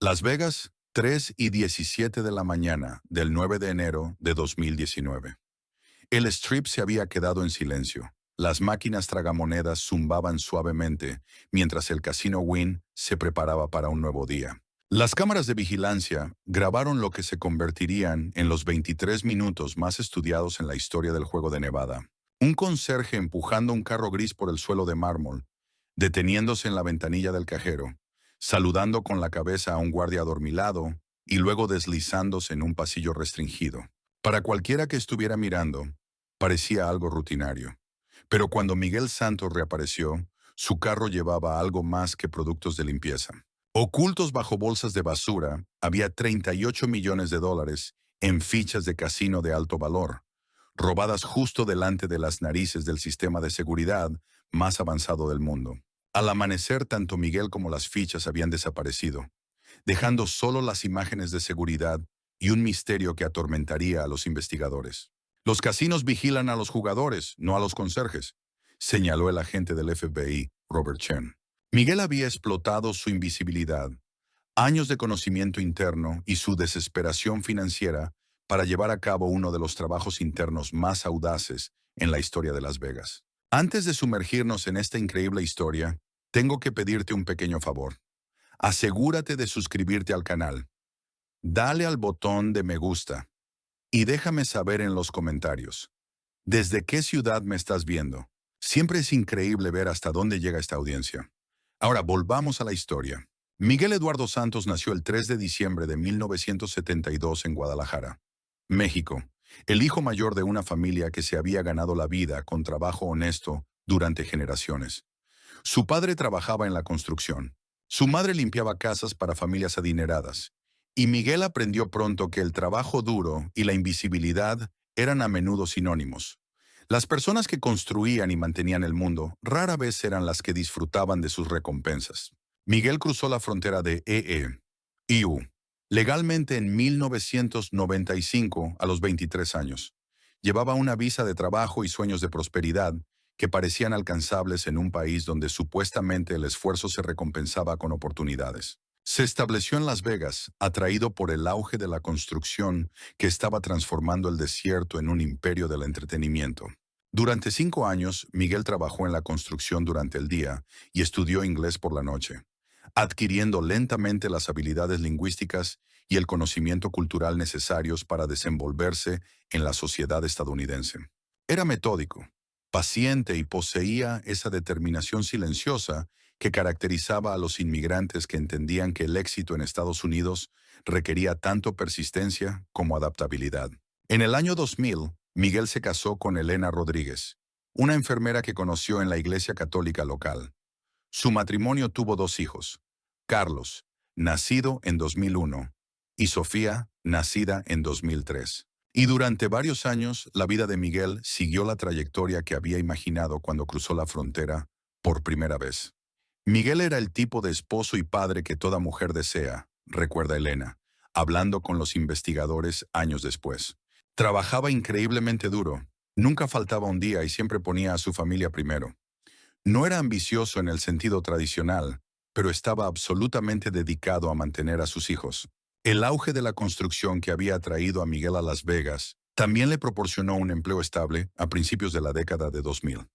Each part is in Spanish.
Las Vegas, 3:17 de la mañana del 9 de enero de 2019. El Strip se había quedado en silencio. Las máquinas tragamonedas zumbaban suavemente mientras el Casino Wynn se preparaba para un nuevo día. Las cámaras de vigilancia grabaron lo que se convertirían en los 23 minutos más estudiados en la historia del juego de Nevada. Un conserje empujando un carro gris por el suelo de mármol, deteniéndose en la ventanilla del cajero, saludando con la cabeza a un guardia adormilado y luego deslizándose en un pasillo restringido. Para cualquiera que estuviera mirando, parecía algo rutinario. Pero cuando Miguel Santos reapareció, su carro llevaba algo más que productos de limpieza. Ocultos bajo bolsas de basura, había 38 millones de dólares en fichas de casino de alto valor, robadas justo delante de las narices del sistema de seguridad más avanzado del mundo. Al amanecer, tanto Miguel como las fichas habían desaparecido, dejando solo las imágenes de seguridad y un misterio que atormentaría a los investigadores. Los casinos vigilan a los jugadores, no a los conserjes, señaló el agente del FBI, Robert Chen. Miguel había explotado su invisibilidad, años de conocimiento interno y su desesperación financiera para llevar a cabo uno de los trabajos internos más audaces en la historia de Las Vegas. Antes de sumergirnos en esta increíble historia, tengo que pedirte un pequeño favor. Asegúrate de suscribirte al canal. Dale al botón de me gusta y déjame saber en los comentarios. ¿Desde qué ciudad me estás viendo? Siempre es increíble ver hasta dónde llega esta audiencia. Ahora volvamos a la historia. Miguel Eduardo Santos nació el 3 de diciembre de 1972 en Guadalajara, México, el hijo mayor de una familia que se había ganado la vida con trabajo honesto durante generaciones. Su padre trabajaba en la construcción. Su madre limpiaba casas para familias adineradas. Y Miguel aprendió pronto que el trabajo duro y la invisibilidad eran a menudo sinónimos. Las personas que construían y mantenían el mundo rara vez eran las que disfrutaban de sus recompensas. Miguel cruzó la frontera de EU legalmente en 1995 a los 23 años. Llevaba una visa de trabajo y sueños de prosperidad que parecían alcanzables en un país donde supuestamente el esfuerzo se recompensaba con oportunidades. Se estableció en Las Vegas, atraído por el auge de la construcción que estaba transformando el desierto en un imperio del entretenimiento. Durante 5 años, Miguel trabajó en la construcción durante el día y estudió inglés por la noche, adquiriendo lentamente las habilidades lingüísticas y el conocimiento cultural necesarios para desenvolverse en la sociedad estadounidense. Era metódico, paciente y poseía esa determinación silenciosa que caracterizaba a los inmigrantes que entendían que el éxito en Estados Unidos requería tanto persistencia como adaptabilidad. En el año 2000, Miguel se casó con Elena Rodríguez, una enfermera que conoció en la iglesia católica local. Su matrimonio tuvo 2 hijos, Carlos, nacido en 2001, y Sofía, nacida en 2003. Y durante varios años, la vida de Miguel siguió la trayectoria que había imaginado cuando cruzó la frontera por primera vez. Miguel era el tipo de esposo y padre que toda mujer desea, recuerda Elena, hablando con los investigadores años después. Trabajaba increíblemente duro, nunca faltaba un día y siempre ponía a su familia primero. No era ambicioso en el sentido tradicional, pero estaba absolutamente dedicado a mantener a sus hijos. El auge de la construcción que había atraído a Miguel a Las Vegas también le proporcionó un empleo estable a principios de la década de 2000.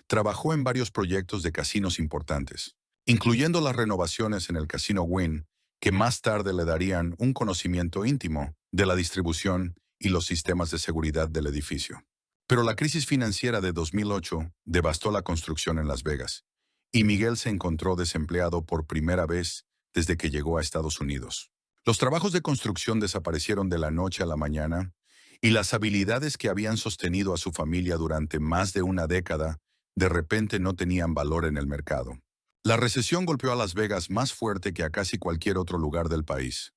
Trabajó en varios proyectos de casinos importantes, incluyendo las renovaciones en el Casino Wynn, que más tarde le darían un conocimiento íntimo de la distribución y los sistemas de seguridad del edificio. Pero la crisis financiera de 2008 devastó la construcción en Las Vegas, y Miguel se encontró desempleado por primera vez desde que llegó a Estados Unidos. Los trabajos de construcción desaparecieron de la noche a la mañana, y las habilidades que habían sostenido a su familia durante más de una década de repente no tenían valor en el mercado. La recesión golpeó a Las Vegas más fuerte que a casi cualquier otro lugar del país,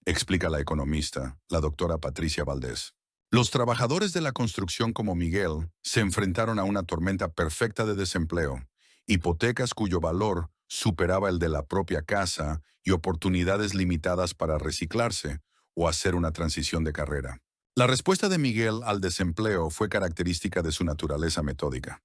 explica la economista, la doctora Patricia Valdés. Los trabajadores de la construcción como Miguel se enfrentaron a una tormenta perfecta de desempleo, hipotecas cuyo valor superaba el de la propia casa y oportunidades limitadas para reciclarse o hacer una transición de carrera. La respuesta de Miguel al desempleo fue característica de su naturaleza metódica.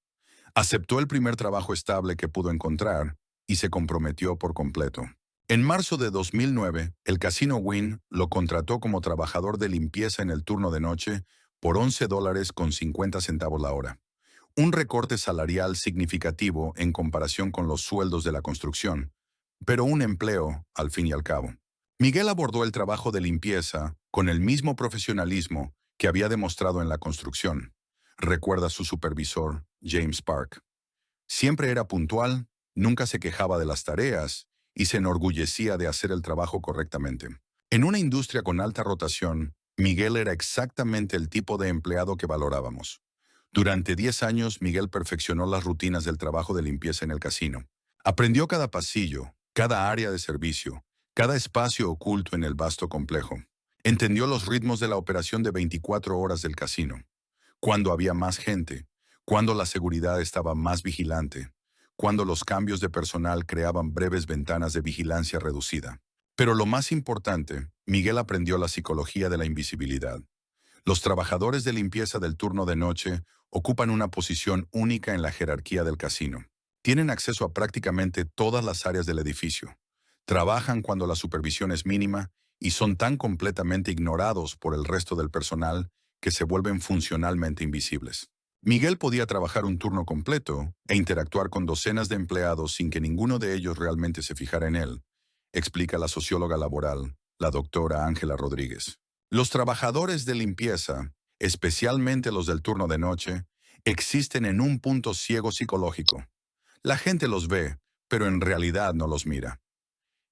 Aceptó el primer trabajo estable que pudo encontrar y se comprometió por completo. En marzo de 2009, el Casino Wynn lo contrató como trabajador de limpieza en el turno de noche por $11.50 la hora. Un recorte salarial significativo en comparación con los sueldos de la construcción, pero un empleo al fin y al cabo. Miguel abordó el trabajo de limpieza con el mismo profesionalismo que había demostrado en la construcción, recuerda su supervisor, James Park. Siempre era puntual, nunca se quejaba de las tareas y se enorgullecía de hacer el trabajo correctamente. En una industria con alta rotación, Miguel era exactamente el tipo de empleado que valorábamos. Durante 10 años, Miguel perfeccionó las rutinas del trabajo de limpieza en el casino. Aprendió cada pasillo, cada área de servicio, cada espacio oculto en el vasto complejo. Entendió los ritmos de la operación de 24 horas del casino. Cuando había más gente, cuando la seguridad estaba más vigilante, cuando los cambios de personal creaban breves ventanas de vigilancia reducida. Pero lo más importante, Miguel aprendió la psicología de la invisibilidad. Los trabajadores de limpieza del turno de noche ocupan una posición única en la jerarquía del casino. Tienen acceso a prácticamente todas las áreas del edificio. Trabajan cuando la supervisión es mínima y son tan completamente ignorados por el resto del personal que se vuelven funcionalmente invisibles. Miguel podía trabajar un turno completo e interactuar con docenas de empleados sin que ninguno de ellos realmente se fijara en él, explica la socióloga laboral, la doctora Ángela Rodríguez. Los trabajadores de limpieza, especialmente los del turno de noche, existen en un punto ciego psicológico. La gente los ve, pero en realidad no los mira.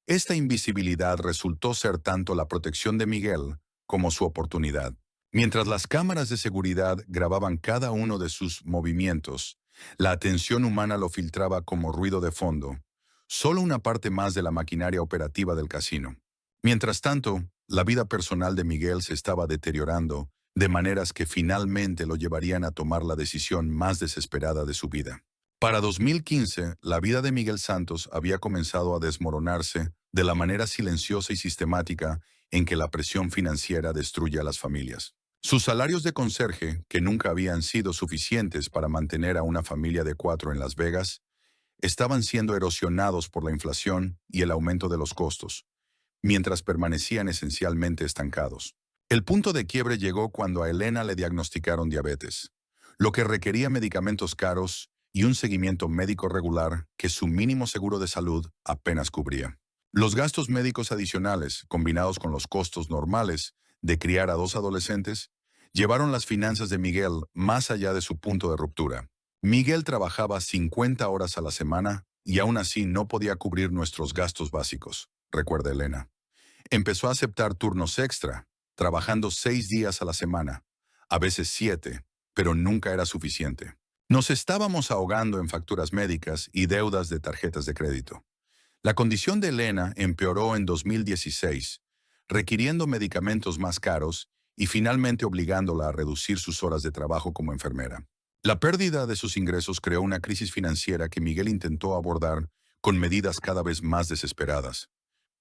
Esta invisibilidad resultó ser tanto la protección de Miguel como su oportunidad. Mientras las cámaras de seguridad grababan cada uno de sus movimientos, la atención humana lo filtraba como ruido de fondo, solo una parte más de la maquinaria operativa del casino. Mientras tanto, la vida personal de Miguel se estaba deteriorando de maneras que finalmente lo llevarían a tomar la decisión más desesperada de su vida. Para 2015, la vida de Miguel Santos había comenzado a desmoronarse de la manera silenciosa y sistemática en que la presión financiera destruye a las familias. Sus salarios de conserje, que nunca habían sido suficientes para mantener a una familia de 4 en Las Vegas, estaban siendo erosionados por la inflación y el aumento de los costos, mientras permanecían esencialmente estancados. El punto de quiebre llegó cuando a Elena le diagnosticaron diabetes, lo que requería medicamentos caros y un seguimiento médico regular que su mínimo seguro de salud apenas cubría. Los gastos médicos adicionales, combinados con los costos normales de criar a 2 adolescentes, llevaron las finanzas de Miguel más allá de su punto de ruptura. Miguel trabajaba 50 horas a la semana y aún así no podía cubrir nuestros gastos básicos, recuerda Elena. Empezó a aceptar turnos extra, trabajando 6 días a la semana, a veces 7, pero nunca era suficiente. Nos estábamos ahogando en facturas médicas y deudas de tarjetas de crédito. La condición de Elena empeoró en 2016, requiriendo medicamentos más caros y finalmente obligándola a reducir sus horas de trabajo como enfermera. La pérdida de sus ingresos creó una crisis financiera que Miguel intentó abordar con medidas cada vez más desesperadas.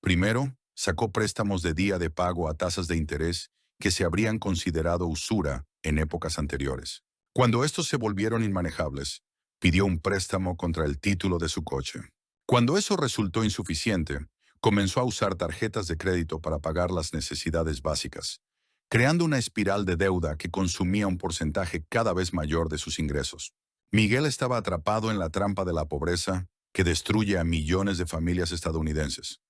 Primero, sacó préstamos de día de pago a tasas de interés que se habrían considerado usura en épocas anteriores. Cuando estos se volvieron inmanejables, pidió un préstamo contra el título de su coche. Cuando eso resultó insuficiente, comenzó a usar tarjetas de crédito para pagar las necesidades básicas, creando una espiral de deuda que consumía un porcentaje cada vez mayor de sus ingresos. Miguel estaba atrapado en la trampa de la pobreza que destruye a millones de familias estadounidenses,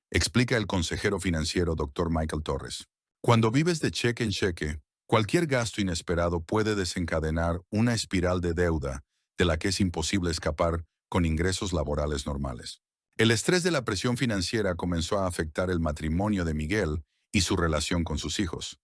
explica el consejero financiero Dr. Michael Torres. Cuando vives de cheque en cheque, cualquier gasto inesperado puede desencadenar una espiral de deuda de la que es imposible escapar con ingresos laborales normales. El estrés de la presión financiera comenzó a afectar el matrimonio de Miguel y su relación con sus hijos.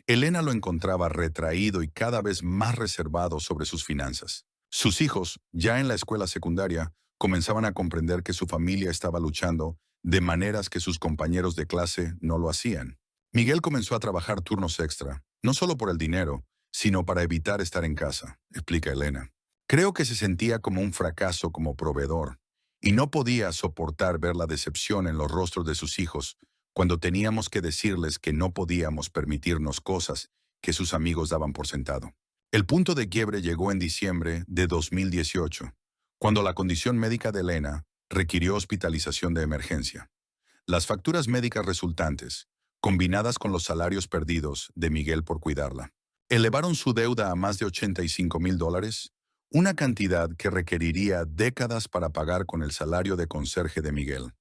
Elena lo encontraba retraído y cada vez más reservado sobre sus finanzas. Sus hijos, ya en la escuela secundaria, comenzaban a comprender que su familia estaba luchando de maneras que sus compañeros de clase no lo hacían. Miguel comenzó a trabajar turnos extra, no solo por el dinero, sino para evitar estar en casa, explica Elena. Creo que se sentía como un fracaso como proveedor, y no podía soportar ver la decepción en los rostros de sus hijos cuando teníamos que decirles que no podíamos permitirnos cosas que sus amigos daban por sentado. El punto de quiebre llegó en diciembre de 2018, cuando la condición médica de Elena requirió hospitalización de emergencia. Las facturas médicas resultantes, combinadas con los salarios perdidos de Miguel por cuidarla, elevaron su deuda a más de $85,000, una cantidad que requeriría décadas para pagar con el salario de conserje de Miguel.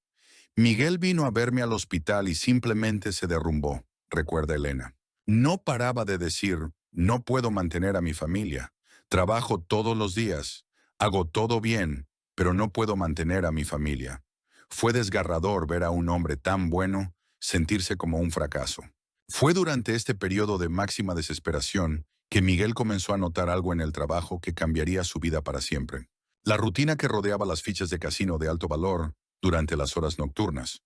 Miguel vino a verme al hospital y simplemente se derrumbó, recuerda Elena. No paraba de decir, no puedo mantener a mi familia. Trabajo todos los días, hago todo bien, pero no puedo mantener a mi familia. Fue desgarrador ver a un hombre tan bueno sentirse como un fracaso. Fue durante este periodo de máxima desesperación que Miguel comenzó a notar algo en el trabajo que cambiaría su vida para siempre. La rutina que rodeaba las fichas de casino de alto valor durante las horas nocturnas,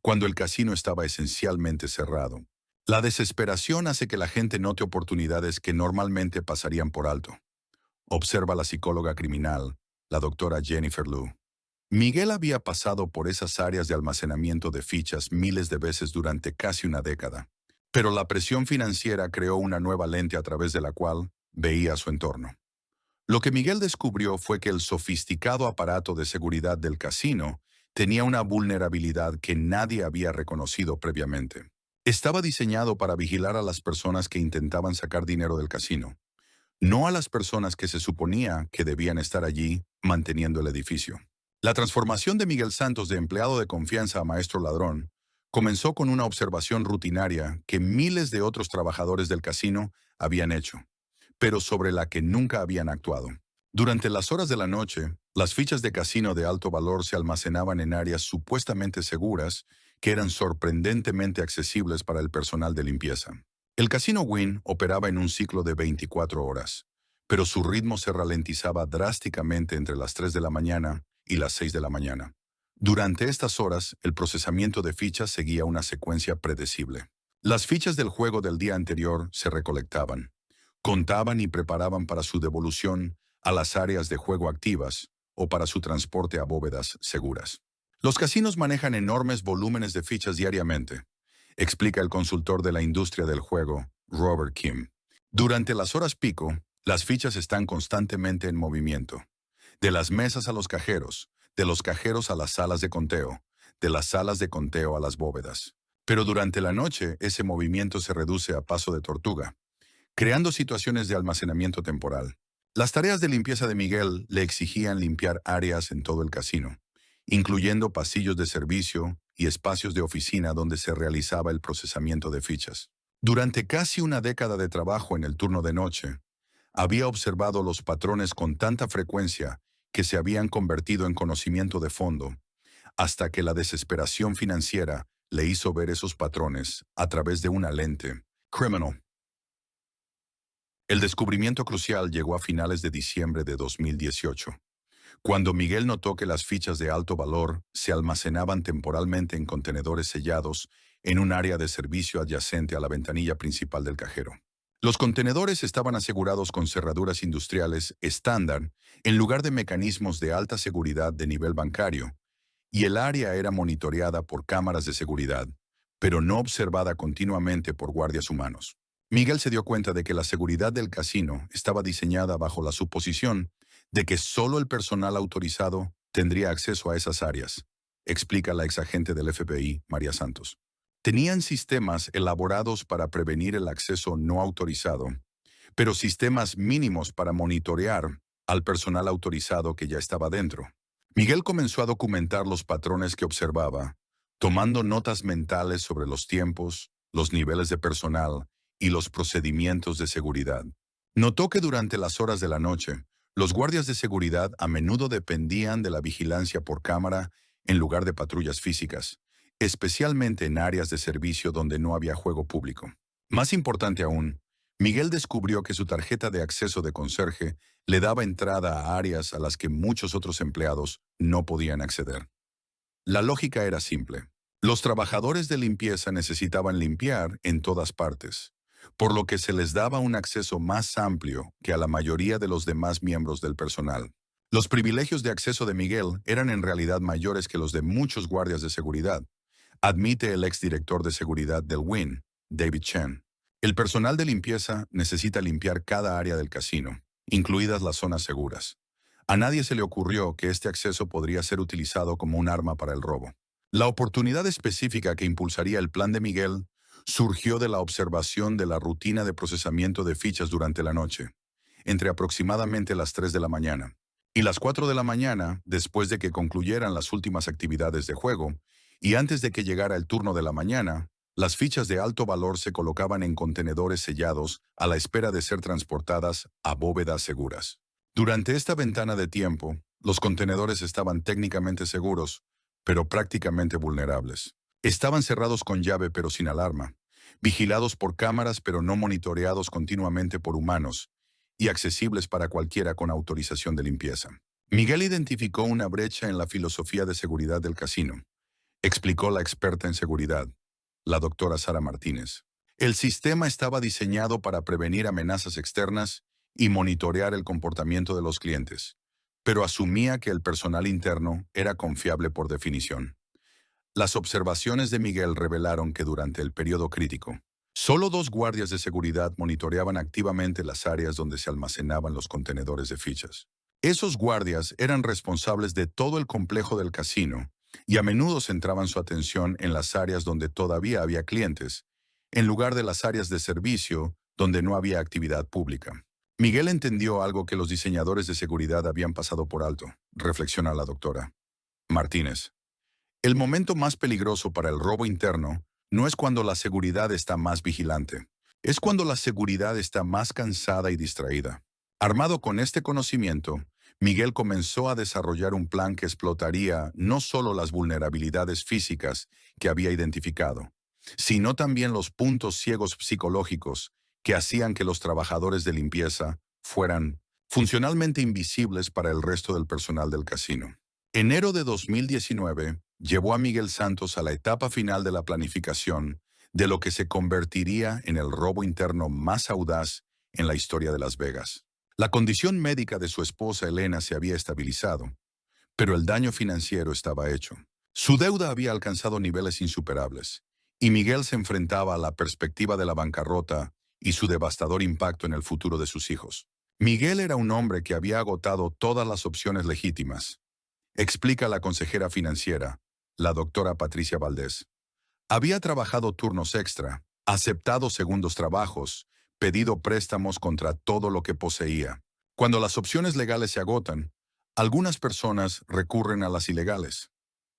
cuando el casino estaba esencialmente cerrado. La desesperación hace que la gente note oportunidades que normalmente pasarían por alto. Observa la psicóloga criminal, la doctora Jennifer Liu. Miguel había pasado por esas áreas de almacenamiento de fichas miles de veces durante casi una década, pero la presión financiera creó una nueva lente a través de la cual veía su entorno. Lo que Miguel descubrió fue que el sofisticado aparato de seguridad del casino tenía una vulnerabilidad que nadie había reconocido previamente. Estaba diseñado para vigilar a las personas que intentaban sacar dinero del casino, no a las personas que se suponía que debían estar allí manteniendo el edificio. La transformación de Miguel Santos de empleado de confianza a maestro ladrón comenzó con una observación rutinaria que miles de otros trabajadores del casino habían hecho, pero sobre la que nunca habían actuado. Durante las horas de la noche, las fichas de casino de alto valor se almacenaban en áreas supuestamente seguras que eran sorprendentemente accesibles para el personal de limpieza. El casino Wynn operaba en un ciclo de 24 horas, pero su ritmo se ralentizaba drásticamente entre las 3 de la mañana y las 6 de la mañana. Durante estas horas, el procesamiento de fichas seguía una secuencia predecible. Las fichas del juego del día anterior se recolectaban, contaban y preparaban para su devolución a las áreas de juego activas o para su transporte a bóvedas seguras. Los casinos manejan enormes volúmenes de fichas diariamente, explica el consultor de la industria del juego, Robert Kim. Durante las horas pico, las fichas están constantemente en movimiento. De las mesas a los cajeros, de los cajeros a las salas de conteo, de las salas de conteo a las bóvedas. Pero durante la noche, ese movimiento se reduce a paso de tortuga, creando situaciones de almacenamiento temporal. Las tareas de limpieza de Miguel le exigían limpiar áreas en todo el casino, incluyendo pasillos de servicio y espacios de oficina donde se realizaba el procesamiento de fichas. Durante casi una década de trabajo en el turno de noche, había observado los patrones con tanta frecuencia que se habían convertido en conocimiento de fondo, hasta que la desesperación financiera le hizo ver esos patrones a través de una lente. Criminal. El descubrimiento crucial llegó a finales de diciembre de 2018, cuando Miguel notó que las fichas de alto valor se almacenaban temporalmente en contenedores sellados en un área de servicio adyacente a la ventanilla principal del cajero. Los contenedores estaban asegurados con cerraduras industriales estándar en lugar de mecanismos de alta seguridad de nivel bancario, y el área era monitoreada por cámaras de seguridad, pero no observada continuamente por guardias humanos. Miguel se dio cuenta de que la seguridad del casino estaba diseñada bajo la suposición de que solo el personal autorizado tendría acceso a esas áreas, explica la exagente del FBI, María Santos. Tenían sistemas elaborados para prevenir el acceso no autorizado, pero sistemas mínimos para monitorear al personal autorizado que ya estaba dentro. Miguel comenzó a documentar los patrones que observaba, tomando notas mentales sobre los tiempos, los niveles de personal y los procedimientos de seguridad. Notó que durante las horas de la noche, los guardias de seguridad a menudo dependían de la vigilancia por cámara en lugar de patrullas físicas, especialmente en áreas de servicio donde no había juego público. Más importante aún, Miguel descubrió que su tarjeta de acceso de conserje le daba entrada a áreas a las que muchos otros empleados no podían acceder. La lógica era simple. Los trabajadores de limpieza necesitaban limpiar en todas partes, por lo que se les daba un acceso más amplio que a la mayoría de los demás miembros del personal. Los privilegios de acceso de Miguel eran en realidad mayores que los de muchos guardias de seguridad, admite el exdirector de seguridad del Wynn, David Chen. El personal de limpieza necesita limpiar cada área del casino, incluidas las zonas seguras. A nadie se le ocurrió que este acceso podría ser utilizado como un arma para el robo. La oportunidad específica que impulsaría el plan de Miguel surgió de la observación de la rutina de procesamiento de fichas durante la noche, entre aproximadamente las 3 de la mañana y las 4 de la mañana, después de que concluyeran las últimas actividades de juego, y antes de que llegara el turno de la mañana, las fichas de alto valor se colocaban en contenedores sellados a la espera de ser transportadas a bóvedas seguras. Durante esta ventana de tiempo, los contenedores estaban técnicamente seguros, pero prácticamente vulnerables. Estaban cerrados con llave pero sin alarma, vigilados por cámaras pero no monitoreados continuamente por humanos, y accesibles para cualquiera con autorización de limpieza. Miguel identificó una brecha en la filosofía de seguridad del casino, explicó la experta en seguridad, la doctora Sara Martínez. El sistema estaba diseñado para prevenir amenazas externas y monitorear el comportamiento de los clientes, pero asumía que el personal interno era confiable por definición. Las observaciones de Miguel revelaron que durante el periodo crítico, solo 2 guardias de seguridad monitoreaban activamente las áreas donde se almacenaban los contenedores de fichas. Esos guardias eran responsables de todo el complejo del casino y a menudo centraban su atención en las áreas donde todavía había clientes, en lugar de las áreas de servicio donde no había actividad pública. Miguel entendió algo que los diseñadores de seguridad habían pasado por alto, reflexiona la doctora Martínez. El momento más peligroso para el robo interno no es cuando la seguridad está más vigilante, es cuando la seguridad está más cansada y distraída. Armado con este conocimiento, Miguel comenzó a desarrollar un plan que explotaría no solo las vulnerabilidades físicas que había identificado, sino también los puntos ciegos psicológicos que hacían que los trabajadores de limpieza fueran funcionalmente invisibles para el resto del personal del casino. Enero de 2019 llevó a Miguel Santos a la etapa final de la planificación de lo que se convertiría en el robo interno más audaz en la historia de Las Vegas. La condición médica de su esposa Elena se había estabilizado, pero el daño financiero estaba hecho. Su deuda había alcanzado niveles insuperables, y Miguel se enfrentaba a la perspectiva de la bancarrota y su devastador impacto en el futuro de sus hijos. Miguel era un hombre que había agotado todas las opciones legítimas, explica la consejera financiera, la doctora Patricia Valdés. Había trabajado turnos extra, aceptado segundos trabajos, pedido préstamos contra todo lo que poseía. Cuando las opciones legales se agotan, algunas personas recurren a las ilegales.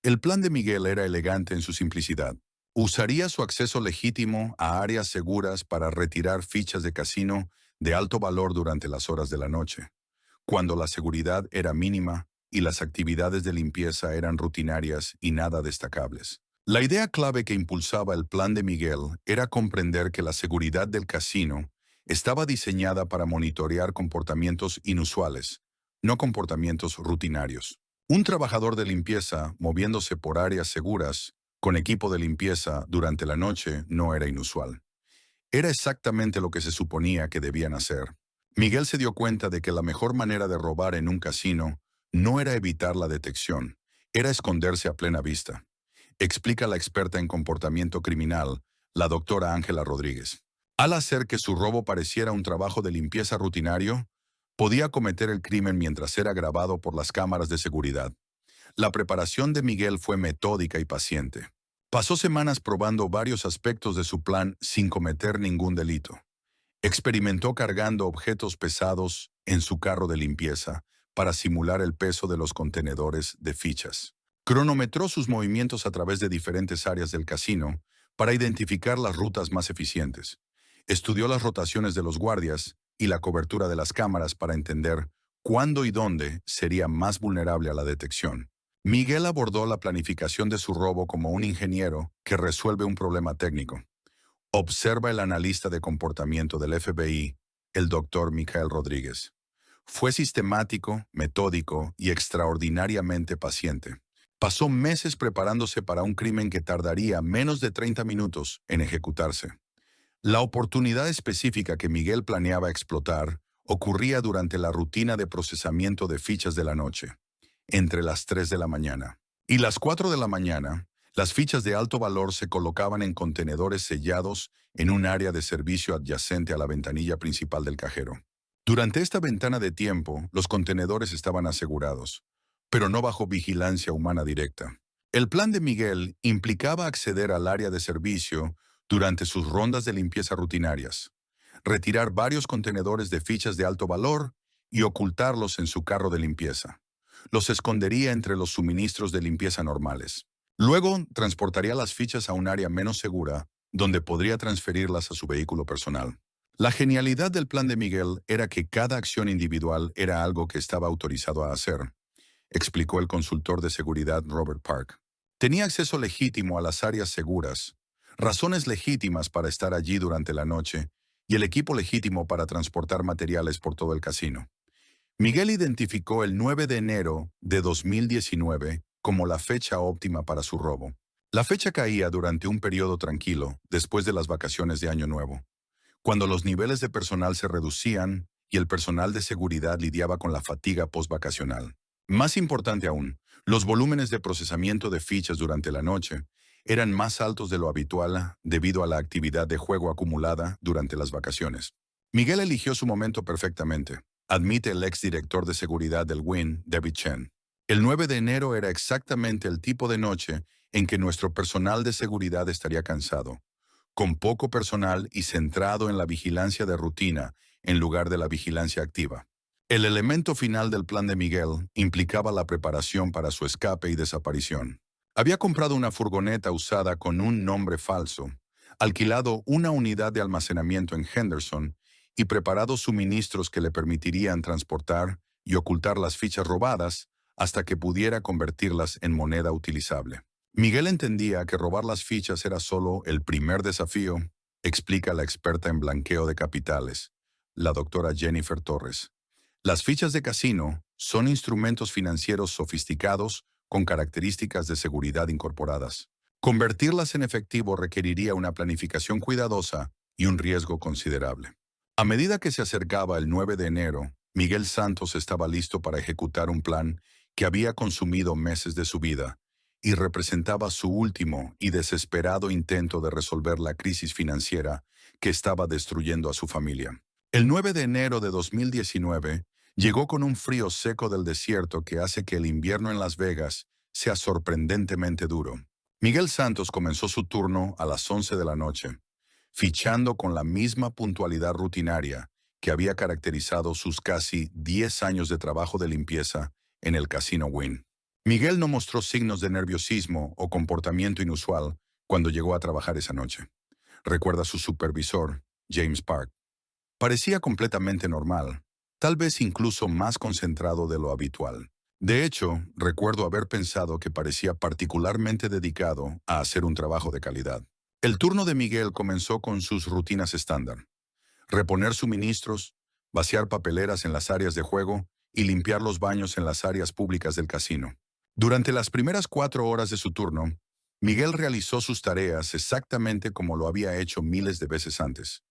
El plan de Miguel era elegante en su simplicidad. Usaría su acceso legítimo a áreas seguras para retirar fichas de casino de alto valor durante las horas de la noche, cuando la seguridad era mínima y las actividades de limpieza eran rutinarias y nada destacables. La idea clave que impulsaba el plan de Miguel era comprender que la seguridad del casino estaba diseñada para monitorear comportamientos inusuales, no comportamientos rutinarios. Un trabajador de limpieza moviéndose por áreas seguras con equipo de limpieza durante la noche no era inusual. Era exactamente lo que se suponía que debían hacer. Miguel se dio cuenta de que la mejor manera de robar en un casino no era evitar la detección, era esconderse a plena vista, explica la experta en comportamiento criminal, la doctora Ángela Rodríguez. Al hacer que su robo pareciera un trabajo de limpieza rutinario, podía cometer el crimen mientras era grabado por las cámaras de seguridad. La preparación de Miguel fue metódica y paciente. Pasó semanas probando varios aspectos de su plan sin cometer ningún delito. Experimentó cargando objetos pesados en su carro de limpieza para simular el peso de los contenedores de fichas. Cronometró sus movimientos a través de diferentes áreas del casino para identificar las rutas más eficientes. Estudió las rotaciones de los guardias y la cobertura de las cámaras para entender cuándo y dónde sería más vulnerable a la detección. Miguel abordó la planificación de su robo como un ingeniero que resuelve un problema técnico. Observa el analista de comportamiento del FBI, el doctor Michael Rodríguez. Fue sistemático, metódico y extraordinariamente paciente. Pasó meses preparándose para un crimen que tardaría menos de 30 minutos en ejecutarse. La oportunidad específica que Miguel planeaba explotar ocurría durante la rutina de procesamiento de fichas de la noche, entre las 3 de la mañana y las 4 de la mañana. Las fichas de alto valor se colocaban en contenedores sellados en un área de servicio adyacente a la ventanilla principal del cajero. Durante esta ventana de tiempo, los contenedores estaban asegurados, pero no bajo vigilancia humana directa. El plan de Miguel implicaba acceder al área de servicio durante sus rondas de limpieza rutinarias, retirar varios contenedores de fichas de alto valor y ocultarlos en su carro de limpieza. Los escondería entre los suministros de limpieza normales. Luego, transportaría las fichas a un área menos segura, donde podría transferirlas a su vehículo personal. La genialidad del plan de Miguel era que cada acción individual era algo que estaba autorizado a hacer, explicó el consultor de seguridad Robert Park. Tenía acceso legítimo a las áreas seguras, razones legítimas para estar allí durante la noche y el equipo legítimo para transportar materiales por todo el casino. Miguel identificó el 9 de enero de 2019 como la fecha óptima para su robo. La fecha caía durante un periodo tranquilo después de las vacaciones de Año Nuevo, cuando los niveles de personal se reducían y el personal de seguridad lidiaba con la fatiga postvacacional. Más importante aún, los volúmenes de procesamiento de fichas durante la noche eran más altos de lo habitual debido a la actividad de juego acumulada durante las vacaciones. Miguel eligió su momento perfectamente, admite el exdirector de seguridad del Wynn, David Chen. El 9 de enero era exactamente el tipo de noche en que nuestro personal de seguridad estaría cansado, con poco personal y centrado en la vigilancia de rutina en lugar de la vigilancia activa. El elemento final del plan de Miguel implicaba la preparación para su escape y desaparición. Había comprado una furgoneta usada con un nombre falso, alquilado una unidad de almacenamiento en Henderson y preparado suministros que le permitirían transportar y ocultar las fichas robadas hasta que pudiera convertirlas en moneda utilizable. Miguel entendía que robar las fichas era solo el primer desafío, explica la experta en blanqueo de capitales, la doctora Jennifer Torres. Las fichas de casino son instrumentos financieros sofisticados con características de seguridad incorporadas. Convertirlas en efectivo requeriría una planificación cuidadosa y un riesgo considerable. A medida que se acercaba el 9 de enero, Miguel Santos estaba listo para ejecutar un plan que había consumido meses de su vida y representaba su último y desesperado intento de resolver la crisis financiera que estaba destruyendo a su familia. El 9 de enero de 2019 llegó con un frío seco del desierto que hace que el invierno en Las Vegas sea sorprendentemente duro. Miguel Santos comenzó su turno a las 11 de la noche, fichando con la misma puntualidad rutinaria que había caracterizado sus casi 10 años de trabajo de limpieza en el Casino Wynn. Miguel no mostró signos de nerviosismo o comportamiento inusual cuando llegó a trabajar esa noche. Recuerda su supervisor, James Park. Parecía completamente normal, tal vez incluso más concentrado de lo habitual. De hecho, recuerdo haber pensado que parecía particularmente dedicado a hacer un trabajo de calidad. El turno de Miguel comenzó con sus rutinas estándar: reponer suministros, vaciar papeleras en las áreas de juego y limpiar los baños en las áreas públicas del casino. Durante las primeras 4 horas de su turno, Miguel realizó sus tareas exactamente como lo había hecho miles de veces antes.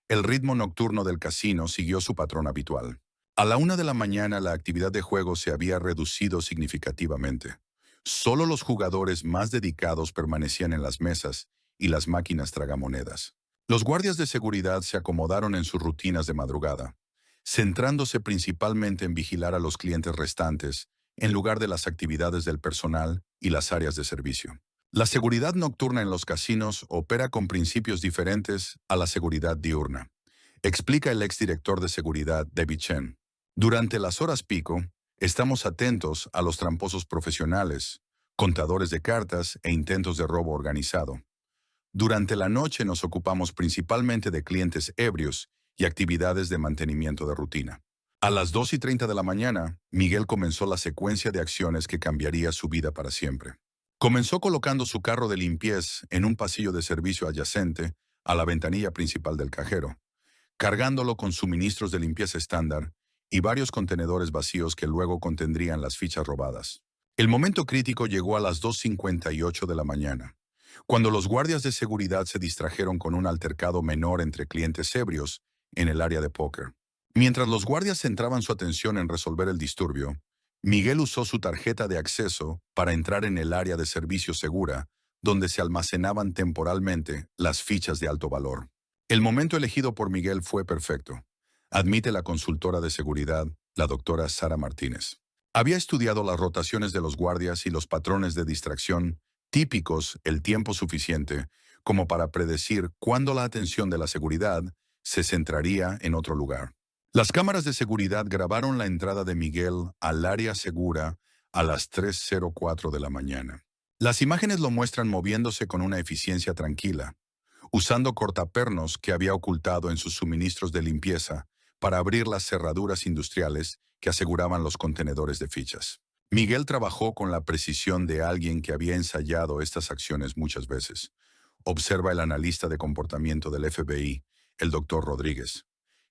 El ritmo nocturno del casino siguió su patrón habitual. A la 1 de la mañana la actividad de juego se había reducido significativamente. Solo los jugadores más dedicados permanecían en las mesas y las máquinas tragamonedas. Los guardias de seguridad se acomodaron en sus rutinas de madrugada, centrándose principalmente en vigilar a los clientes restantes, en lugar de las actividades del personal y las áreas de servicio. La seguridad nocturna en los casinos opera con principios diferentes a la seguridad diurna, explica el exdirector de seguridad David Chen. Durante las horas pico, estamos atentos a los tramposos profesionales, contadores de cartas e intentos de robo organizado. Durante la noche nos ocupamos principalmente de clientes ebrios y actividades de mantenimiento de rutina. A las 2:30 de la mañana, Miguel comenzó la secuencia de acciones que cambiaría su vida para siempre. Comenzó colocando su carro de limpieza en un pasillo de servicio adyacente a la ventanilla principal del cajero, cargándolo con suministros de limpieza estándar y varios contenedores vacíos que luego contendrían las fichas robadas. El momento crítico llegó a las 2:58 de la mañana, cuando los guardias de seguridad se distrajeron con un altercado menor entre clientes ebrios en el área de póker. Mientras los guardias centraban su atención en resolver el disturbio, Miguel usó su tarjeta de acceso para entrar en el área de servicio segura, donde se almacenaban temporalmente las fichas de alto valor. El momento elegido por Miguel fue perfecto, admite la consultora de seguridad, la doctora Sara Martínez. Había estudiado las rotaciones de los guardias y los patrones de distracción típicos el tiempo suficiente como para predecir cuándo la atención de la seguridad se centraría en otro lugar. Las cámaras de seguridad grabaron la entrada de Miguel al área segura a las 3:04 de la mañana. Las imágenes lo muestran moviéndose con una eficiencia tranquila, usando cortapernos que había ocultado en sus suministros de limpieza para abrir las cerraduras industriales que aseguraban los contenedores de fichas. Miguel trabajó con la precisión de alguien que había ensayado estas acciones muchas veces. Observa el analista de comportamiento del FBI, el Dr. Rodríguez.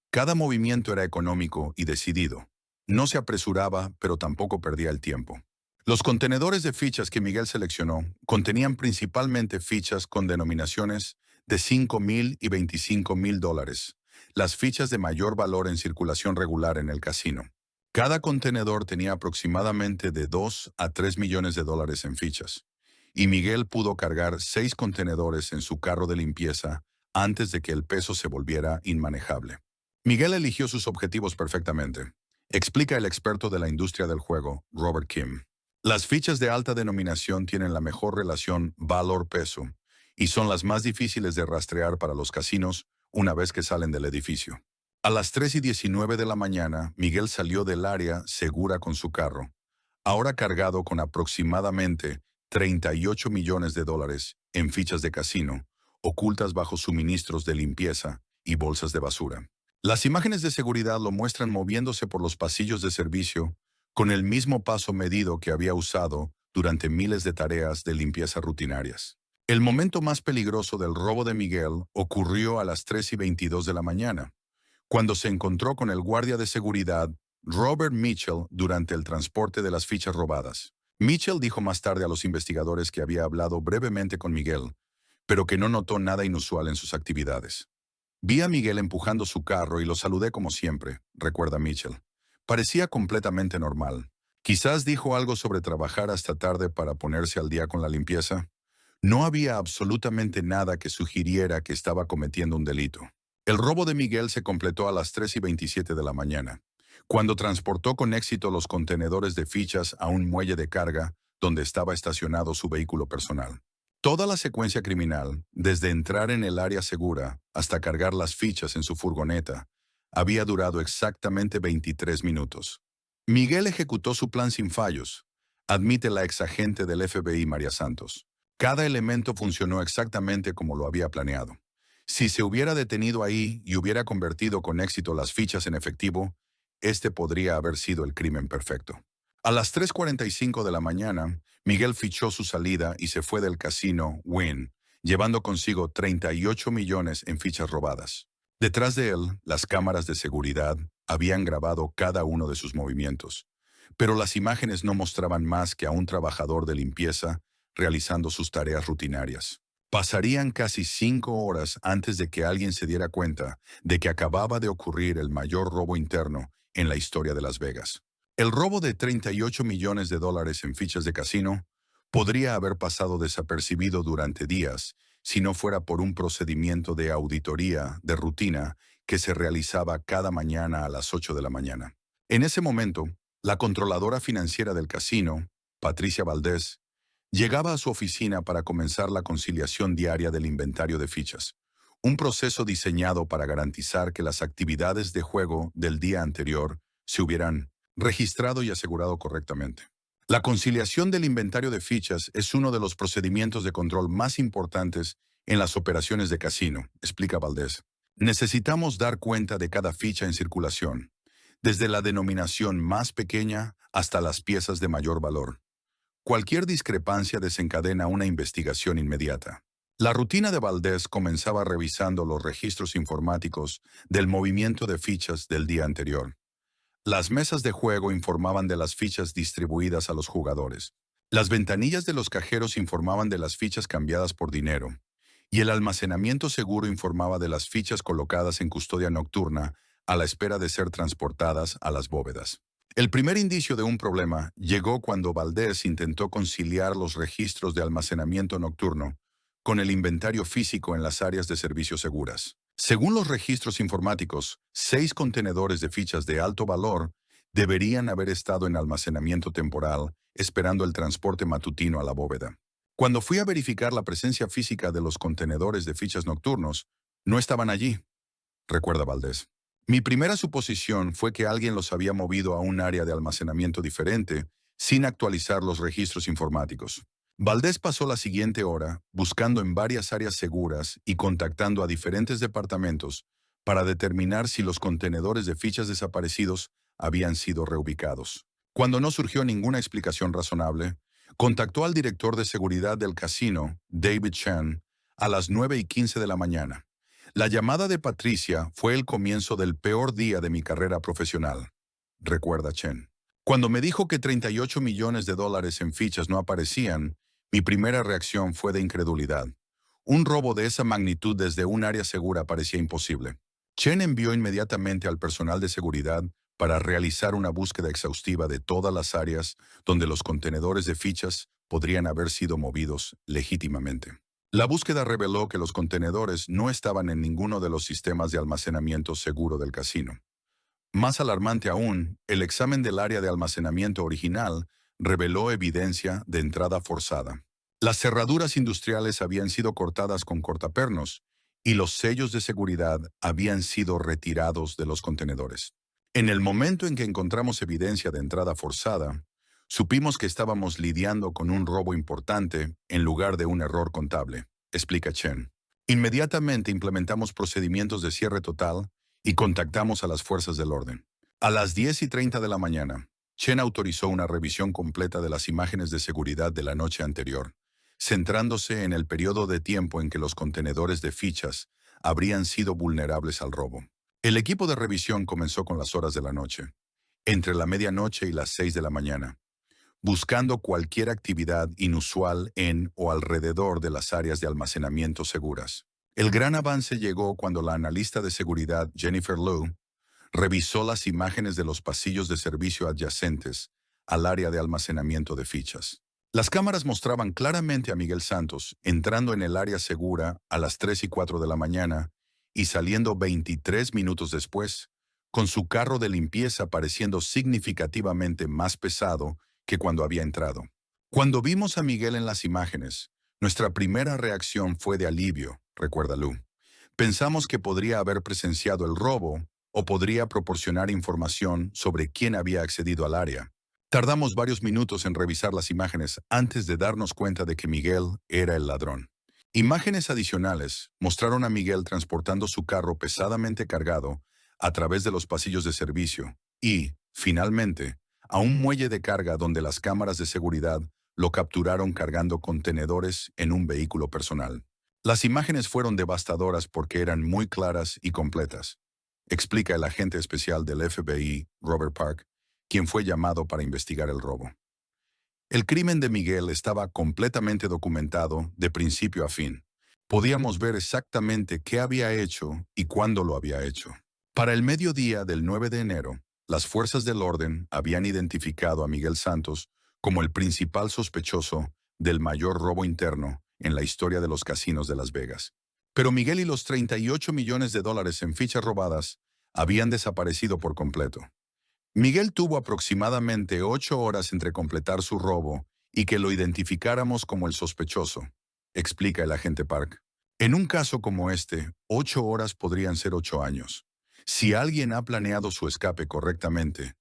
Cada movimiento era económico y decidido. No se apresuraba, pero tampoco perdía el tiempo. Los contenedores de fichas que Miguel seleccionó contenían principalmente fichas con denominaciones de $5,000 y $25,000, las fichas de mayor valor en circulación regular en el casino. Cada contenedor tenía aproximadamente de 2 a 3 millones de dólares en fichas, y Miguel pudo cargar 6 contenedores en su carro de limpieza antes de que el peso se volviera inmanejable. Miguel eligió sus objetivos perfectamente, explica el experto de la industria del juego, Robert Kim. Las fichas de alta denominación tienen la mejor relación valor-peso y son las más difíciles de rastrear para los casinos una vez que salen del edificio. A las 3:19 de la mañana, Miguel salió del área segura con su carro, ahora cargado con aproximadamente 38 millones de dólares en fichas de casino, ocultas bajo suministros de limpieza y bolsas de basura. Las imágenes de seguridad lo muestran moviéndose por los pasillos de servicio con el mismo paso medido que había usado durante miles de tareas de limpieza rutinarias. El momento más peligroso del robo de Miguel ocurrió a las 3:22 de la mañana, cuando se encontró con el guardia de seguridad Robert Mitchell durante el transporte de las fichas robadas. Mitchell dijo más tarde a los investigadores que había hablado brevemente con Miguel, pero que no notó nada inusual en sus actividades. Vi a Miguel empujando su carro y lo saludé como siempre, recuerda Mitchell. Parecía completamente normal. Quizás dijo algo sobre trabajar hasta tarde para ponerse al día con la limpieza. No había absolutamente nada que sugiriera que estaba cometiendo un delito. El robo de Miguel se completó a las 3:27 de la mañana, cuando transportó con éxito los contenedores de fichas a un muelle de carga donde estaba estacionado su vehículo personal. Toda la secuencia criminal, desde entrar en el área segura hasta cargar las fichas en su furgoneta, había durado exactamente 23 minutos. Miguel ejecutó su plan sin fallos, admite la exagente del FBI María Santos. Cada elemento funcionó exactamente como lo había planeado. Si se hubiera detenido ahí y hubiera convertido con éxito las fichas en efectivo, este podría haber sido el crimen perfecto. A las 3:45 de la mañana, Miguel fichó su salida y se fue del casino Wynn, llevando consigo 38 millones en fichas robadas. Detrás de él, las cámaras de seguridad habían grabado cada uno de sus movimientos, pero las imágenes no mostraban más que a un trabajador de limpieza realizando sus tareas rutinarias. Pasarían casi 5 horas antes de que alguien se diera cuenta de que acababa de ocurrir el mayor robo interno en la historia de Las Vegas. El robo de 38 millones de dólares en fichas de casino podría haber pasado desapercibido durante días si no fuera por un procedimiento de auditoría de rutina que se realizaba cada mañana a las 8 de la mañana. En ese momento, la controladora financiera del casino, Patricia Valdés, llegaba a su oficina para comenzar la conciliación diaria del inventario de fichas, un proceso diseñado para garantizar que las actividades de juego del día anterior se hubieran registrado y asegurado correctamente. La conciliación del inventario de fichas es uno de los procedimientos de control más importantes en las operaciones de casino, explica Valdés. Necesitamos dar cuenta de cada ficha en circulación, desde la denominación más pequeña hasta las piezas de mayor valor. Cualquier discrepancia desencadena una investigación inmediata. La rutina de Valdés comenzaba revisando los registros informáticos del movimiento de fichas del día anterior. Las mesas de juego informaban de las fichas distribuidas a los jugadores. Las ventanillas de los cajeros informaban de las fichas cambiadas por dinero, y el almacenamiento seguro informaba de las fichas colocadas en custodia nocturna a la espera de ser transportadas a las bóvedas. El primer indicio de un problema llegó cuando Valdés intentó conciliar los registros de almacenamiento nocturno con el inventario físico en las áreas de servicio seguras. Según los registros informáticos, 6 contenedores de fichas de alto valor Deberían haber estado en almacenamiento temporal, esperando el transporte matutino a la bóveda. Cuando fui a verificar la presencia física de los contenedores de fichas nocturnos, no estaban allí, recuerda Valdés. Mi primera suposición fue que alguien los había movido a un área de almacenamiento diferente, sin actualizar los registros informáticos. Valdés pasó la siguiente hora buscando en varias áreas seguras y contactando a diferentes departamentos para determinar si los contenedores de fichas desaparecidos habían sido reubicados. Cuando no surgió ninguna explicación razonable, contactó al director de seguridad del casino, David Chen, a las 9:15 de la mañana. La llamada de Patricia fue el comienzo del peor día de mi carrera profesional, recuerda Chen. Cuando me dijo que 38 millones de dólares en fichas no aparecían, mi primera reacción fue de incredulidad. Un robo de esa magnitud desde un área segura parecía imposible. Chen envió inmediatamente al personal de seguridad para realizar una búsqueda exhaustiva de todas las áreas donde los contenedores de fichas podrían haber sido movidos legítimamente. La búsqueda reveló que los contenedores no estaban en ninguno de los sistemas de almacenamiento seguro del casino. Más alarmante aún, el examen del área de almacenamiento original reveló evidencia de entrada forzada. Las cerraduras industriales habían sido cortadas con cortapernos y los sellos de seguridad habían sido retirados de los contenedores. En el momento en que encontramos evidencia de entrada forzada, supimos que estábamos lidiando con un robo importante en lugar de un error contable, explica Chen. Inmediatamente implementamos procedimientos de cierre total y contactamos a las fuerzas del orden. A las 10:30 de la mañana, Chen autorizó una revisión completa de las imágenes de seguridad de la noche anterior, centrándose en el periodo de tiempo en que los contenedores de fichas habrían sido vulnerables al robo. El equipo de revisión comenzó con las horas de la noche, entre la medianoche y las 6 de la mañana, buscando cualquier actividad inusual en o alrededor de las áreas de almacenamiento seguras. El gran avance llegó cuando la analista de seguridad Jennifer Liu revisó las imágenes de los pasillos de servicio adyacentes al área de almacenamiento de fichas. Las cámaras mostraban claramente a Miguel Santos entrando en el área segura a las 3:04 de la mañana y saliendo 23 minutos después, con su carro de limpieza pareciendo significativamente más pesado que cuando había entrado. Cuando vimos a Miguel en las imágenes, nuestra primera reacción fue de alivio, recuerda Lu. Pensamos que podría haber presenciado el robo o podría proporcionar información sobre quién había accedido al área. Tardamos varios minutos en revisar las imágenes antes de darnos cuenta de que Miguel era el ladrón. Imágenes adicionales mostraron a Miguel transportando su carro pesadamente cargado a través de los pasillos de servicio y, finalmente, a un muelle de carga donde las cámaras de seguridad lo capturaron cargando contenedores en un vehículo personal. Las imágenes fueron devastadoras porque eran muy claras y completas, explica el agente especial del FBI, Robert Park, quien fue llamado para investigar el robo. El crimen de Miguel estaba completamente documentado de principio a fin. Podíamos ver exactamente qué había hecho y cuándo lo había hecho. Para el mediodía del 9 de enero, las fuerzas del orden habían identificado a Miguel Santos como el principal sospechoso del mayor robo interno en la historia de los casinos de Las Vegas. Pero Miguel y los 38 millones de dólares en fichas robadas habían desaparecido por completo. Miguel tuvo aproximadamente 8 horas entre completar su robo y que lo identificáramos como el sospechoso, explica el agente Park. En un caso como este, 8 horas podrían ser 8 años. Si alguien ha planeado su escape correctamente,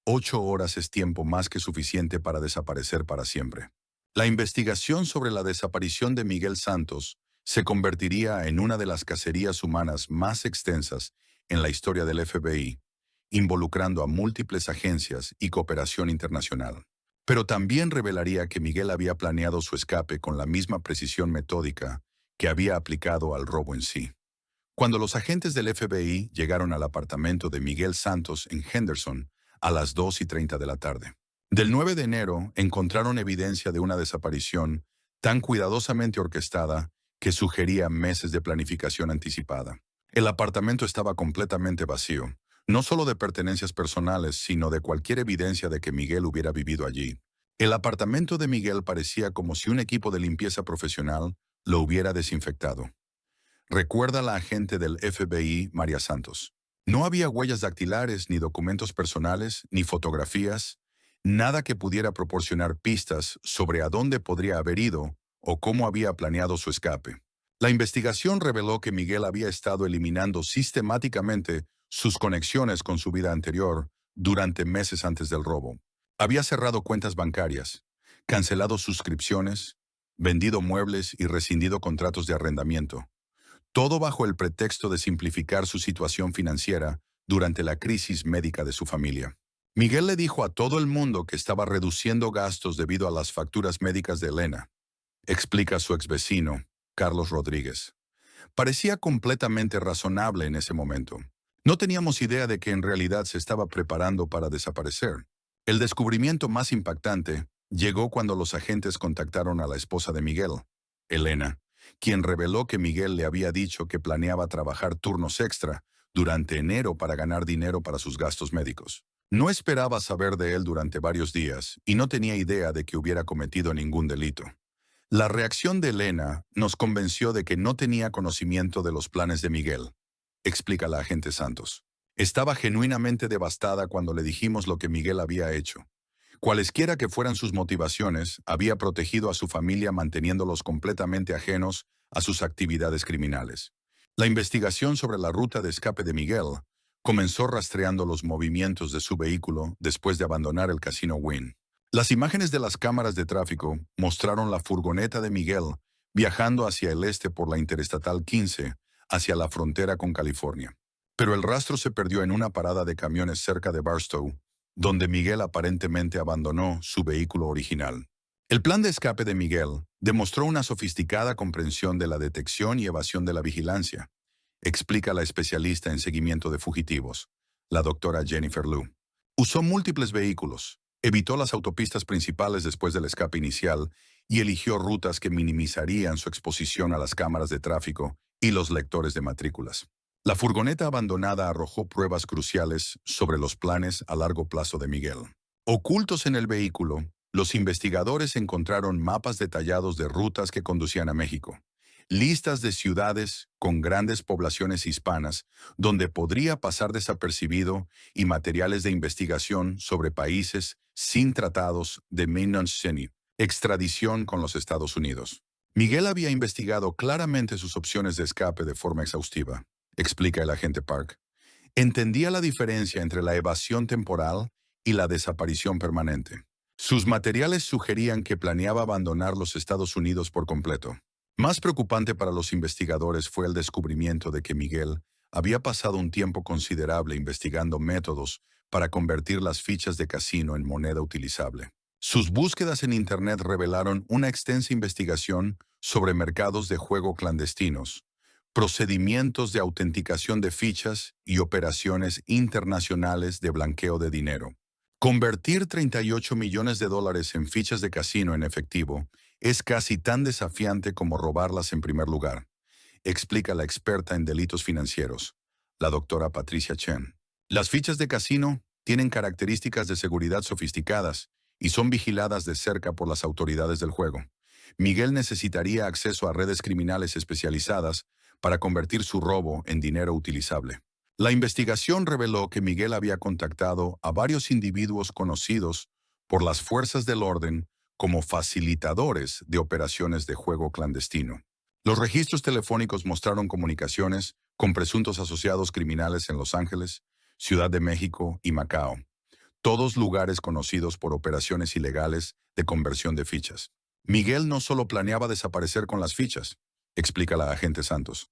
8 horas es tiempo más que suficiente para desaparecer para siempre. La investigación sobre la desaparición de Miguel Santos se convertiría en una de las cacerías humanas más extensas en la historia del FBI, involucrando a múltiples agencias y cooperación internacional. Pero también revelaría que Miguel había planeado su escape con la misma precisión metódica que había aplicado al robo en sí. Cuando los agentes del FBI llegaron al apartamento de Miguel Santos en Henderson a las 2:30 de la tarde. Del 9 de enero encontraron evidencia de una desaparición tan cuidadosamente orquestada que sugería meses de planificación anticipada. El apartamento estaba completamente vacío, no solo de pertenencias personales, sino de cualquier evidencia de que Miguel hubiera vivido allí. El apartamento de Miguel parecía como si un equipo de limpieza profesional lo hubiera desinfectado. Recuerda la agente del FBI, María Santos. No había huellas dactilares, ni documentos personales, ni fotografías, nada que pudiera proporcionar pistas sobre a dónde podría haber ido o cómo había planeado su escape. La investigación reveló que Miguel había estado eliminando sistemáticamente sus conexiones con su vida anterior durante meses antes del robo. Había cerrado cuentas bancarias, cancelado suscripciones, vendido muebles y rescindido contratos de arrendamiento, todo bajo el pretexto de simplificar su situación financiera durante la crisis médica de su familia. Miguel le dijo a todo el mundo que estaba reduciendo gastos debido a las facturas médicas de Elena, explica su ex vecino, Carlos Rodríguez. Parecía completamente razonable en ese momento. No teníamos idea de que en realidad se estaba preparando para desaparecer. El descubrimiento más impactante llegó cuando los agentes contactaron a la esposa de Miguel, Elena, quien reveló que Miguel le había dicho que planeaba trabajar turnos extra durante enero para ganar dinero para sus gastos médicos. No esperaba saber de él durante varios días y no tenía idea de que hubiera cometido ningún delito. La reacción de Elena nos convenció de que no tenía conocimiento de los planes de Miguel, explica la agente Santos. Estaba genuinamente devastada cuando le dijimos lo que Miguel había hecho. Cualesquiera que fueran sus motivaciones, había protegido a su familia manteniéndolos completamente ajenos a sus actividades criminales. La investigación sobre la ruta de escape de Miguel comenzó rastreando los movimientos de su vehículo después de abandonar el casino Wynn. Las imágenes de las cámaras de tráfico mostraron la furgoneta de Miguel viajando hacia el este por la Interestatal 15, hacia la frontera con California. Pero el rastro se perdió en una parada de camiones cerca de Barstow, donde Miguel aparentemente abandonó su vehículo original. El plan de escape de Miguel demostró una sofisticada comprensión de la detección y evasión de la vigilancia, explica la especialista en seguimiento de fugitivos, la doctora Jennifer Liu. Usó múltiples vehículos, evitó las autopistas principales después del escape inicial y eligió rutas que minimizarían su exposición a las cámaras de tráfico y los lectores de matrículas. La furgoneta abandonada arrojó pruebas cruciales sobre los planes a largo plazo de Miguel. Ocultos en el vehículo, los investigadores encontraron mapas detallados de rutas que conducían a México, listas de ciudades con grandes poblaciones hispanas donde podría pasar desapercibido y materiales de investigación sobre países sin tratados de non-sine, extradición con los Estados Unidos. Miguel había investigado claramente sus opciones de escape de forma exhaustiva, explica el agente Park. Entendía la diferencia entre la evasión temporal y la desaparición permanente. Sus materiales sugerían que planeaba abandonar los Estados Unidos por completo. Más preocupante para los investigadores fue el descubrimiento de que Miguel había pasado un tiempo considerable investigando métodos para convertir las fichas de casino en moneda utilizable. Sus búsquedas en Internet revelaron una extensa investigación sobre mercados de juego clandestinos, procedimientos de autenticación de fichas y operaciones internacionales de blanqueo de dinero. Convertir 38 millones de dólares en fichas de casino en efectivo es casi tan desafiante como robarlas en primer lugar, explica la experta en delitos financieros, la doctora Patricia Chen. Las fichas de casino tienen características de seguridad sofisticadas y son vigiladas de cerca por las autoridades del juego. Miguel necesitaría acceso a redes criminales especializadas para convertir su robo en dinero utilizable. La investigación reveló que Miguel había contactado a varios individuos conocidos por las fuerzas del orden como facilitadores de operaciones de juego clandestino. Los registros telefónicos mostraron comunicaciones con presuntos asociados criminales en Los Ángeles, Ciudad de México y Macao, todos lugares conocidos por operaciones ilegales de conversión de fichas. Miguel no solo planeaba desaparecer con las fichas, explica la agente Santos.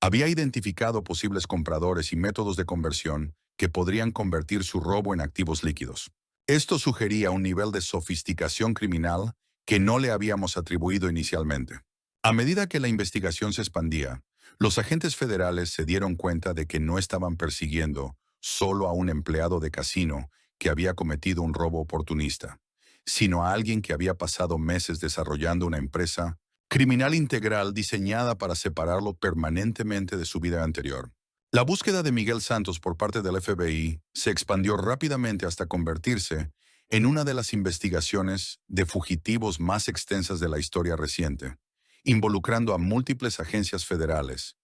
Había identificado posibles compradores y métodos de conversión que podrían convertir su robo en activos líquidos. Esto sugería un nivel de sofisticación criminal que no le habíamos atribuido inicialmente. A medida que la investigación se expandía, los agentes federales se dieron cuenta de que no estaban persiguiendo solo a un empleado de casino que había cometido un robo oportunista, sino a alguien que había pasado meses desarrollando una empresa criminal integral diseñada para separarlo permanentemente de su vida anterior. La búsqueda de Miguel Santos por parte del FBI se expandió rápidamente hasta convertirse en una de las investigaciones de fugitivos más extensas de la historia reciente, involucrando a múltiples agencias federales,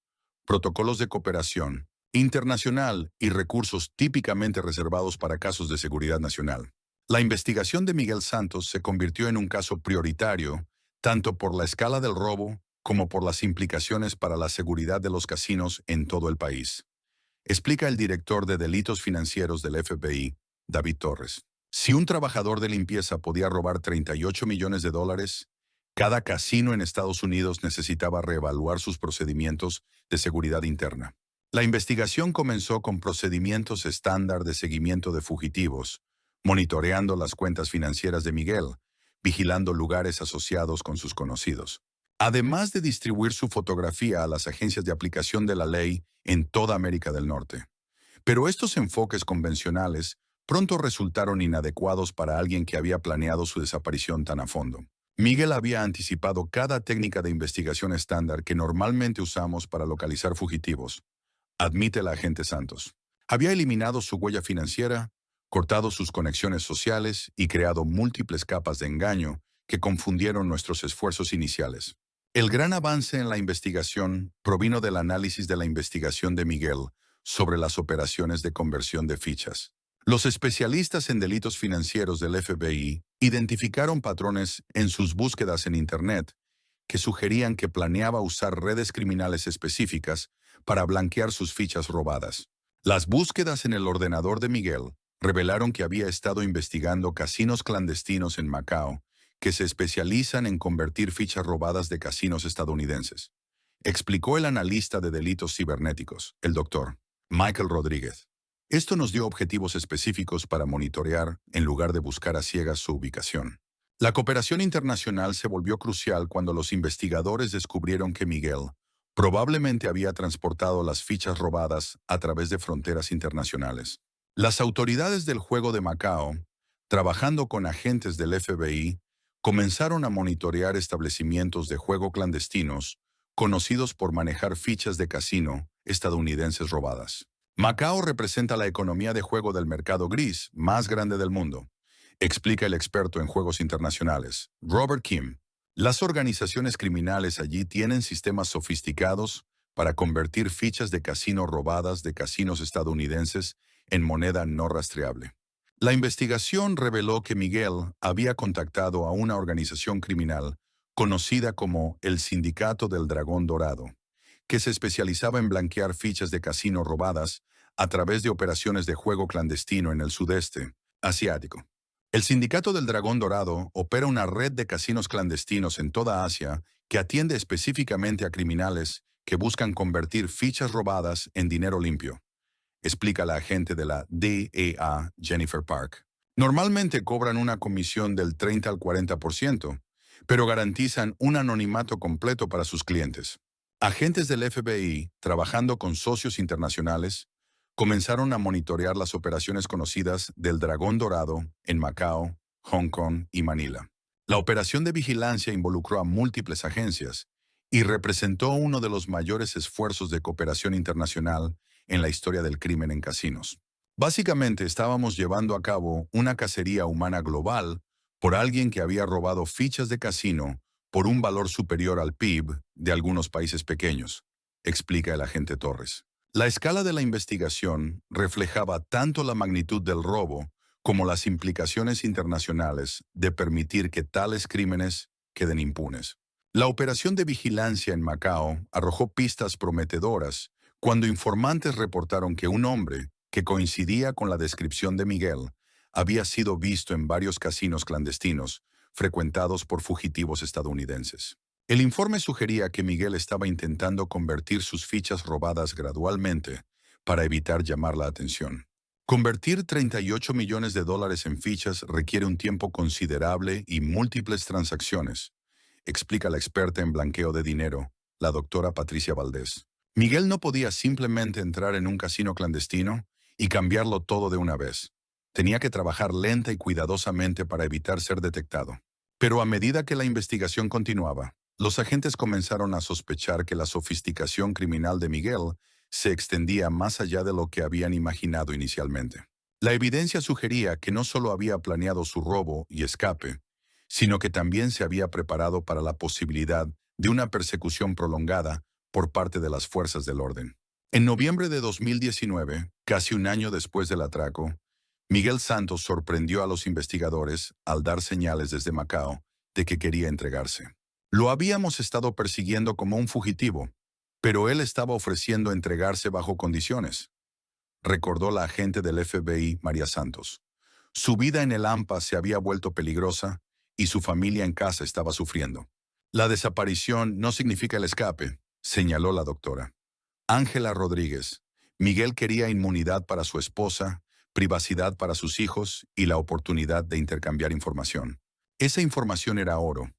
protocolos de cooperación internacional y recursos típicamente reservados para casos de seguridad nacional. La investigación de Miguel Santos se convirtió en un caso prioritario, tanto por la escala del robo como por las implicaciones para la seguridad de los casinos en todo el país. Explica el director de delitos financieros del FBI, David Torres. Si un trabajador de limpieza podía robar 38 millones de dólares, cada casino en Estados Unidos necesitaba reevaluar sus procedimientos de seguridad interna. La investigación comenzó con procedimientos estándar de seguimiento de fugitivos, monitoreando las cuentas financieras de Miguel, vigilando lugares asociados con sus conocidos, además de distribuir su fotografía a las agencias de aplicación de la ley en toda América del Norte. Pero estos enfoques convencionales pronto resultaron inadecuados para alguien que había planeado su desaparición tan a fondo. Miguel había anticipado cada técnica de investigación estándar que normalmente usamos para localizar fugitivos, admite el agente Santos. Había eliminado su huella financiera, cortado sus conexiones sociales y creado múltiples capas de engaño que confundieron nuestros esfuerzos iniciales. El gran avance en la investigación provino del análisis de la investigación de Miguel sobre las operaciones de conversión de fichas. Los especialistas en delitos financieros del FBI identificaron patrones en sus búsquedas en Internet que sugerían que planeaba usar redes criminales específicas para blanquear sus fichas robadas. Las búsquedas en el ordenador de Miguel revelaron que había estado investigando casinos clandestinos en Macao que se especializan en convertir fichas robadas de casinos estadounidenses. Explicó el analista de delitos cibernéticos, el doctor Michael Rodríguez. Esto nos dio objetivos específicos para monitorear en lugar de buscar a ciegas su ubicación. La cooperación internacional se volvió crucial cuando los investigadores descubrieron que Miguel probablemente había transportado las fichas robadas a través de fronteras internacionales. Las autoridades del juego de Macao, trabajando con agentes del FBI, comenzaron a monitorear establecimientos de juego clandestinos conocidos por manejar fichas de casino estadounidenses robadas. Macao representa la economía de juego del mercado gris más grande del mundo, explica el experto en juegos internacionales, Robert Kim. Las organizaciones criminales allí tienen sistemas sofisticados para convertir fichas de casino robadas de casinos estadounidenses en moneda no rastreable. La investigación reveló que Miguel había contactado a una organización criminal conocida como el Sindicato del Dragón Dorado, que se especializaba en blanquear fichas de casino robadas a través de operaciones de juego clandestino en el sudeste asiático. El Sindicato del Dragón Dorado opera una red de casinos clandestinos en toda Asia que atiende específicamente a criminales que buscan convertir fichas robadas en dinero limpio, explica la agente de la DEA, Jennifer Park. Normalmente cobran una comisión del 30 al 40%, pero garantizan un anonimato completo para sus clientes. Agentes del FBI, trabajando con socios internacionales, comenzaron a monitorear las operaciones conocidas del Dragón Dorado en Macao, Hong Kong y Manila. La operación de vigilancia involucró a múltiples agencias y representó uno de los mayores esfuerzos de cooperación internacional en la historia del crimen en casinos. Básicamente estábamos llevando a cabo una cacería humana global por alguien que había robado fichas de casino por un valor superior al PIB de algunos países pequeños, explica el agente Torres. La escala de la investigación reflejaba tanto la magnitud del robo como las implicaciones internacionales de permitir que tales crímenes queden impunes. La operación de vigilancia en Macao arrojó pistas prometedoras cuando informantes reportaron que un hombre, que coincidía con la descripción de Miguel, había sido visto en varios casinos clandestinos frecuentados por fugitivos estadounidenses. El informe sugería que Miguel estaba intentando convertir sus fichas robadas gradualmente para evitar llamar la atención. Convertir 38 millones de dólares en fichas requiere un tiempo considerable y múltiples transacciones, explica la experta en blanqueo de dinero, la doctora Patricia Valdés. Miguel no podía simplemente entrar en un casino clandestino y cambiarlo todo de una vez. Tenía que trabajar lenta y cuidadosamente para evitar ser detectado. Pero a medida que la investigación continuaba, los agentes comenzaron a sospechar que la sofisticación criminal de Miguel se extendía más allá de lo que habían imaginado inicialmente. La evidencia sugería que no solo había planeado su robo y escape, sino que también se había preparado para la posibilidad de una persecución prolongada por parte de las fuerzas del orden. En noviembre de 2019, casi un año después del atraco, Miguel Santos sorprendió a los investigadores al dar señales desde Macao de que quería entregarse. Lo habíamos estado persiguiendo como un fugitivo, pero él estaba ofreciendo entregarse bajo condiciones, recordó la agente del FBI, María Santos. Su vida en el AMPA se había vuelto peligrosa y su familia en casa estaba sufriendo. La desaparición no significa el escape, señaló la doctora. Ángela Rodríguez. Miguel quería inmunidad para su esposa, privacidad para sus hijos y la oportunidad de intercambiar información. Esa información era oro.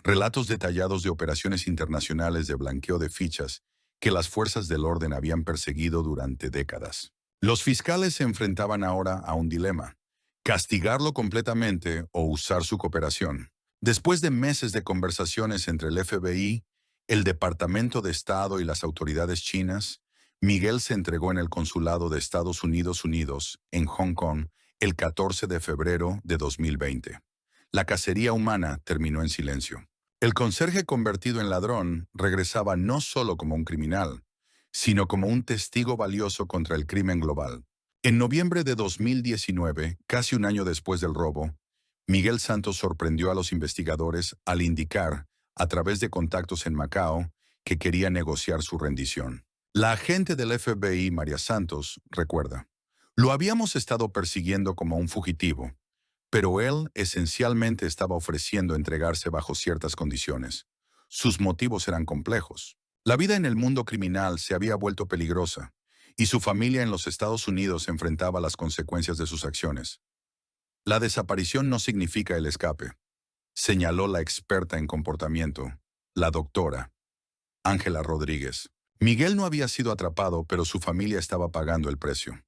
Relatos detallados de operaciones internacionales de blanqueo de fichas que las fuerzas del orden habían perseguido durante décadas. Los fiscales se enfrentaban ahora a un dilema: castigarlo completamente o usar su cooperación. Después de meses de conversaciones entre el FBI, el Departamento de Estado y las autoridades chinas, Miguel se entregó en el Consulado de Estados Unidos en Hong Kong el 14 de febrero de 2020. La cacería humana terminó en silencio. El conserje convertido en ladrón regresaba no solo como un criminal, sino como un testigo valioso contra el crimen global. En noviembre de 2019, casi un año después del robo, Miguel Santos sorprendió a los investigadores al indicar, a través de contactos en Macao, que quería negociar su rendición. La agente del FBI, María Santos, recuerda: lo habíamos estado persiguiendo como un fugitivo, pero él esencialmente estaba ofreciendo entregarse bajo ciertas condiciones. Sus motivos eran complejos. La vida en el mundo criminal se había vuelto peligrosa, y su familia en los Estados Unidos enfrentaba las consecuencias de sus acciones. La desaparición no significa el escape, señaló la experta en comportamiento, la doctora Ángela Rodríguez. Miguel no había sido atrapado, pero su familia estaba pagando el precio.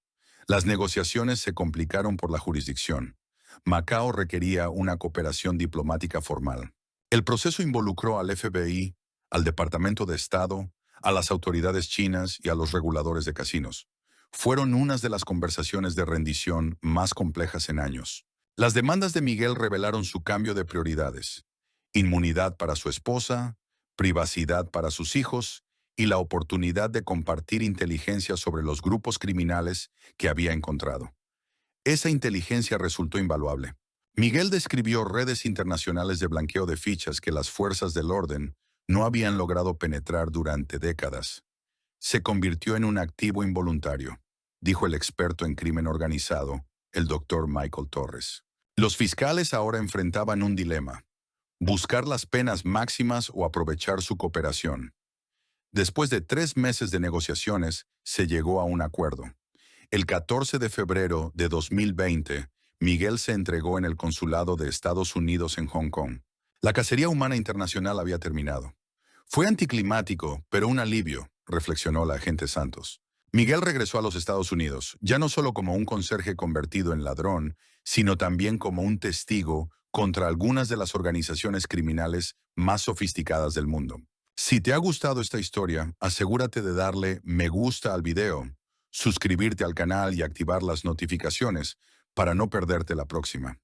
Las negociaciones se complicaron por la jurisdicción. Macao requería una cooperación diplomática formal. El proceso involucró al FBI, al Departamento de Estado, a las autoridades chinas y a los reguladores de casinos. Fueron unas de las conversaciones de rendición más complejas en años. Las demandas de Miguel revelaron su cambio de prioridades: inmunidad para su esposa, privacidad para sus hijos y la oportunidad de compartir inteligencia sobre los grupos criminales que había encontrado. Esa inteligencia resultó invaluable. Miguel describió redes internacionales de blanqueo de fichas que las fuerzas del orden no habían logrado penetrar durante décadas. Se convirtió en un activo involuntario, dijo el experto en crimen organizado, el doctor Michael Torres. Los fiscales ahora enfrentaban un dilema: buscar las penas máximas o aprovechar su cooperación. Después de 3 meses de negociaciones, se llegó a un acuerdo. El 14 de febrero de 2020, Miguel se entregó en el Consulado de Estados Unidos en Hong Kong. La cacería humana internacional había terminado. Fue anticlimático, pero un alivio, reflexionó la agente Santos. Miguel regresó a los Estados Unidos, ya no solo como un conserje convertido en ladrón, sino también como un testigo contra algunas de las organizaciones criminales más sofisticadas del mundo. Si te ha gustado esta historia, asegúrate de darle me gusta al video, suscribirte al canal y activar las notificaciones para no perderte la próxima.